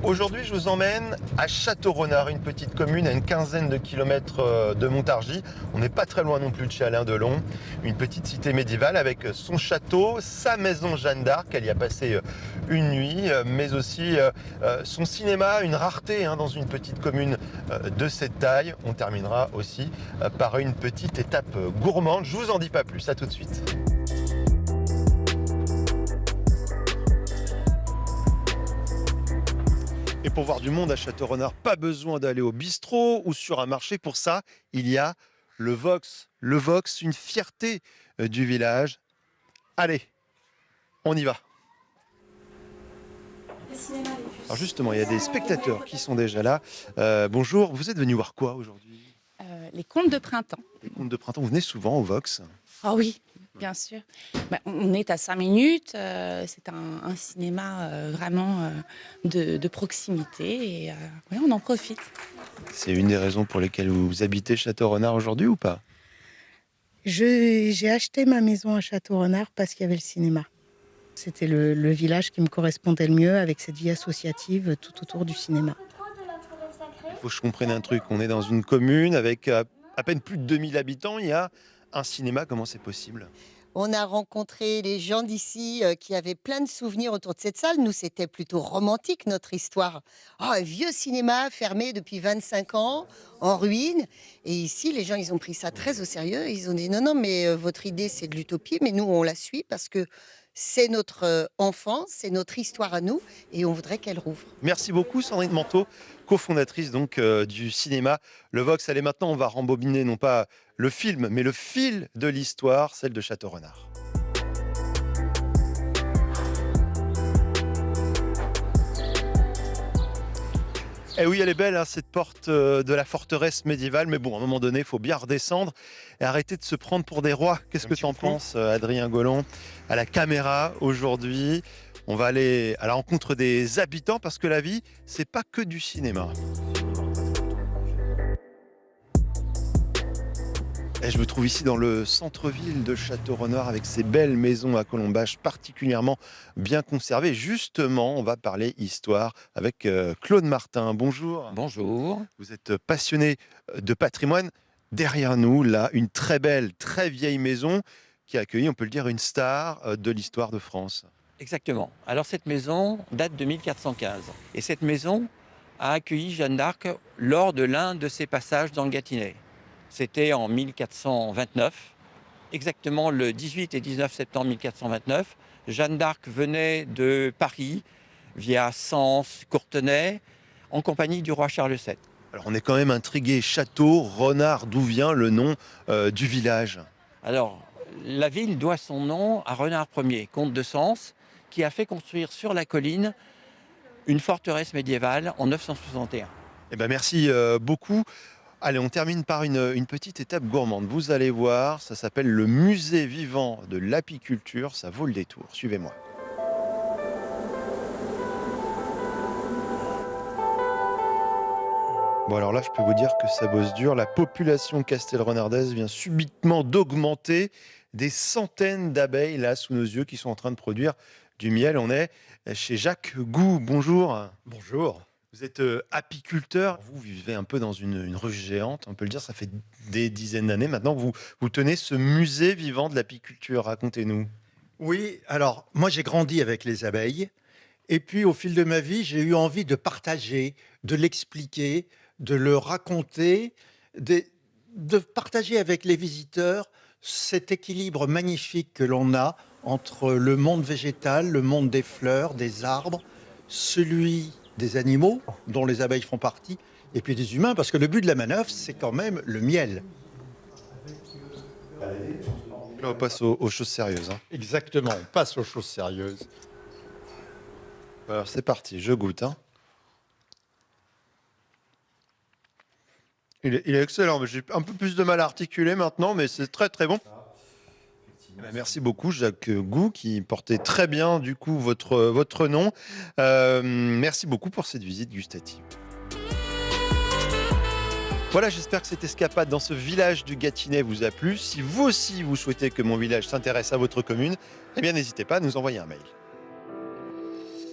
Aujourd'hui, je vous emmène à Château-Renard, une petite commune à une quinzaine de kilomètres de Montargis. On n'est pas très loin non plus de chez Alain Delon. Une petite cité médiévale avec son château, sa maison Jeanne d'Arc. Elle y a passé une nuit, mais aussi son cinéma, une rareté dans une petite commune de cette taille. On terminera aussi par une petite étape gourmande. Je vous en dis pas plus, à tout de suite. Et pour voir du monde à Château-Renard, pas besoin d'aller au bistrot ou sur un marché. Pour ça, il y a le Vox. Le Vox, une fierté du village. Allez, on y va. Alors justement, il y a des spectateurs qui sont déjà là. Bonjour, vous êtes venu voir quoi aujourd'hui? Les contes de printemps. Les contes de printemps, vous venez souvent au Vox? Ah oui, bien sûr. On est à 5 minutes. C'est un cinéma vraiment de proximité et ouais, on en profite. C'est une des raisons pour lesquelles vous habitez Château-Renard aujourd'hui ou pas? J'ai acheté ma maison à Château-Renard parce qu'il y avait le cinéma. C'était le village qui me correspondait le mieux avec cette vie associative tout autour du cinéma. Il faut que je comprenne un truc. On est dans une commune avec à peine plus de 2000 habitants. Il y a un cinéma. Comment c'est possible? On a rencontré les gens d'ici qui avaient plein de souvenirs autour de cette salle. Nous, c'était plutôt romantique, notre histoire. Oh, un vieux cinéma fermé depuis 25 ans, en ruine. Et ici, les gens, ils ont pris ça très au sérieux. Ils ont dit non, non, mais votre idée, c'est de l'utopie. Mais nous, on la suit parce que c'est notre enfance, c'est notre histoire à nous. Et on voudrait qu'elle rouvre. Merci beaucoup Sandrine Manteau, cofondatrice donc du cinéma Le Vox. Allez, maintenant on va rembobiner non pas le film, mais le fil de l'histoire, celle de Château-Renard. Eh oui, elle est belle, cette porte de la forteresse médiévale. Mais bon, à un moment donné, il faut bien redescendre et arrêter de se prendre pour des rois. Qu'est-ce que tu en penses, Adrien Gollon? À la caméra, aujourd'hui, on va aller à la rencontre des habitants parce que la vie, c'est pas que du cinéma. Et je me trouve ici dans le centre-ville de Château-Renard avec ces belles maisons à colombages particulièrement bien conservées. Justement, on va parler histoire avec Claude Martin. Bonjour. Bonjour. Vous êtes passionné de patrimoine. Derrière nous, là, une très belle, très vieille maison qui a accueilli, on peut le dire, une star de l'histoire de France. Exactement. Alors cette maison date de 1415. Et cette maison a accueilli Jeanne d'Arc lors de l'un de ses passages dans le Gâtinais. C'était en 1429, exactement le 18 et 19 septembre 1429. Jeanne d'Arc venait de Paris via Sens, Courtenay, en compagnie du roi Charles VII. Alors on est quand même intrigué. Château-Renard, d'où vient le nom du village? Alors, la ville doit son nom à Renard Ier, comte de Sens, qui a fait construire sur la colline une forteresse médiévale en 961. Eh ben merci beaucoup. Allez, on termine par une petite étape gourmande. Vous allez voir, ça s'appelle le musée vivant de l'apiculture. Ça vaut le détour. Suivez-moi. Bon, alors là, je peux vous dire que ça bosse dur. La population castelrenardaise vient subitement d'augmenter. Des centaines d'abeilles, là, sous nos yeux, qui sont en train de produire du miel. On est chez Jacques Gou. Bonjour. Bonjour. Vous êtes apiculteur, vous vivez un peu dans une ruche géante, on peut le dire, ça fait des dizaines d'années maintenant que vous tenez ce musée vivant de l'apiculture. Racontez-nous. Oui, alors moi j'ai grandi avec les abeilles et puis au fil de ma vie j'ai eu envie de partager, de l'expliquer, de le raconter, de partager avec les visiteurs cet équilibre magnifique que l'on a entre le monde végétal, le monde des fleurs, des arbres, celui des animaux, dont les abeilles font partie, et puis des humains, parce que le but de la manœuvre, c'est quand même le miel. Là, on passe aux choses sérieuses. Exactement, on passe aux choses sérieuses. Alors, c'est parti, je goûte. Il est excellent, mais j'ai un peu plus de mal à articuler maintenant, mais c'est très très bon. Merci beaucoup Jacques Gou qui portait très bien du coup votre nom. Merci beaucoup pour cette visite gustative. Voilà, j'espère que cette escapade dans ce village du Gâtinais vous a plu. Si vous aussi vous souhaitez que mon village s'intéresse à votre commune, eh bien n'hésitez pas à nous envoyer un mail.